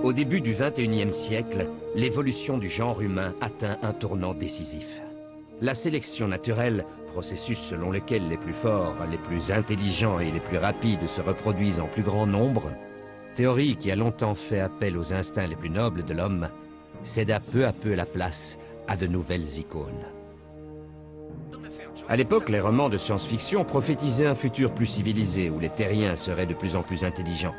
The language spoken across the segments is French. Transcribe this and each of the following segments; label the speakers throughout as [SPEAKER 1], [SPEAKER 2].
[SPEAKER 1] Au début du XXIe siècle, l'évolution du genre humain atteint un tournant décisif. La sélection naturelle, processus selon lequel les plus forts, les plus intelligents et les plus rapides se reproduisent en plus grand nombre, théorie qui a longtemps fait appel aux instincts les plus nobles de l'homme, céda peu à peu la place à de nouvelles icônes. À l'époque, les romans de science-fiction prophétisaient un futur plus civilisé où les terriens seraient de plus en plus intelligents.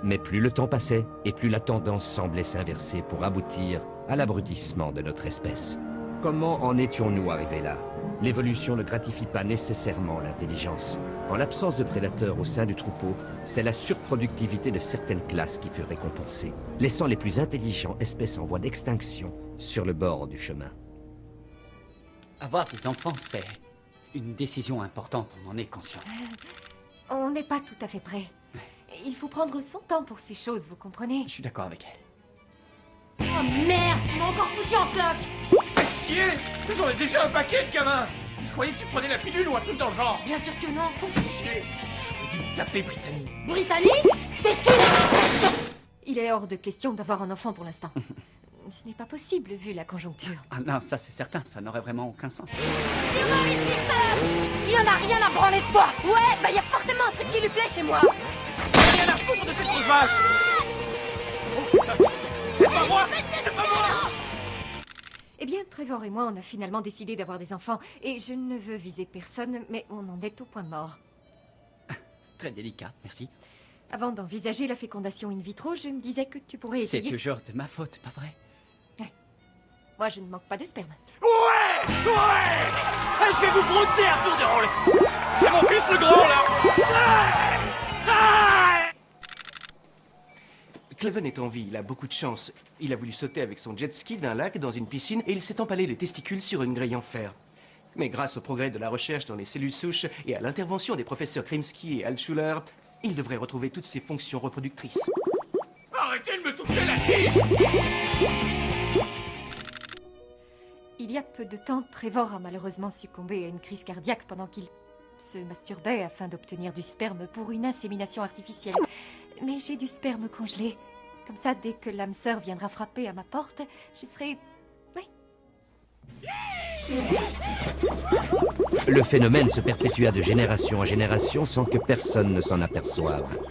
[SPEAKER 1] Mais plus le temps passait, et plus la tendance semblait s'inverser pour aboutir à l'abrutissement de notre espèce. Comment en étions-nous arrivés là? L'évolution ne gratifie pas nécessairement l'intelligence. En l'absence de prédateurs au sein du troupeau, c'est la surproductivité de certaines classes qui fut récompensée, laissant les plus intelligents espèces en voie d'extinction sur le bord du chemin.
[SPEAKER 2] Avoir des enfants, c'est une décision importante, on en est conscient.
[SPEAKER 3] On n'est pas tout à fait prêt. Il faut prendre son temps pour ces choses, vous comprenez?
[SPEAKER 2] Je suis d'accord avec elle.
[SPEAKER 3] Oh merde, tu m'as encore foutu en bloc!
[SPEAKER 4] Fais chier! J'en ai déjà un paquet de gamins! Je croyais que tu prenais la pilule ou un truc dans le genre!
[SPEAKER 3] Bien sûr que non!
[SPEAKER 4] Fais chier! J'aurais dû me taper, Brittany!
[SPEAKER 3] Brittany? T'es qui? Il est hors de question d'avoir un enfant pour l'instant. Ce n'est pas possible vu la conjoncture.
[SPEAKER 2] Ah non, ça c'est certain, ça n'aurait vraiment aucun sens.
[SPEAKER 3] Dis-moi ici, salope! Il en a rien à branler de toi! Ouais, bah y a forcément un truc qui lui plaît chez moi!
[SPEAKER 4] Rien à foutre de cette grosse vache! Oh putain! C'est pas moi! C'est pas moi!
[SPEAKER 3] Eh bien, Trevor et moi, on a finalement décidé d'avoir des enfants. Et je ne veux viser personne, mais on en est au point mort.
[SPEAKER 2] Très délicat, merci.
[SPEAKER 3] Avant d'envisager la fécondation in vitro, je me disais que tu pourrais
[SPEAKER 2] C'est
[SPEAKER 3] essayer...
[SPEAKER 2] toujours de ma faute, pas vrai?
[SPEAKER 3] Moi, je ne manque pas de sperme.
[SPEAKER 4] Ouais! Ouais! Ah, je vais vous brouter à tour de rôle! C'est mon fils le grand, là! Ah! Ah!
[SPEAKER 5] Cleven est en vie, il a beaucoup de chance. Il a voulu sauter avec son jet ski d'un lac dans une piscine et il s'est empalé les testicules sur une grille en fer. Mais grâce au progrès de la recherche dans les cellules souches et à l'intervention des professeurs Krimsky et Altschuler, il devrait retrouver toutes ses fonctions reproductrices.
[SPEAKER 4] Arrêtez de me toucher la tige!
[SPEAKER 3] Il y a peu de temps, Trevor a malheureusement succombé à une crise cardiaque pendant qu'il se masturbait afin d'obtenir du sperme pour une insémination artificielle. Mais j'ai du sperme congelé. Comme ça, dès que l'âme sœur viendra frapper à ma porte, je serai... Oui.
[SPEAKER 1] Le phénomène se perpétua de génération en génération sans que personne ne s'en aperçoive.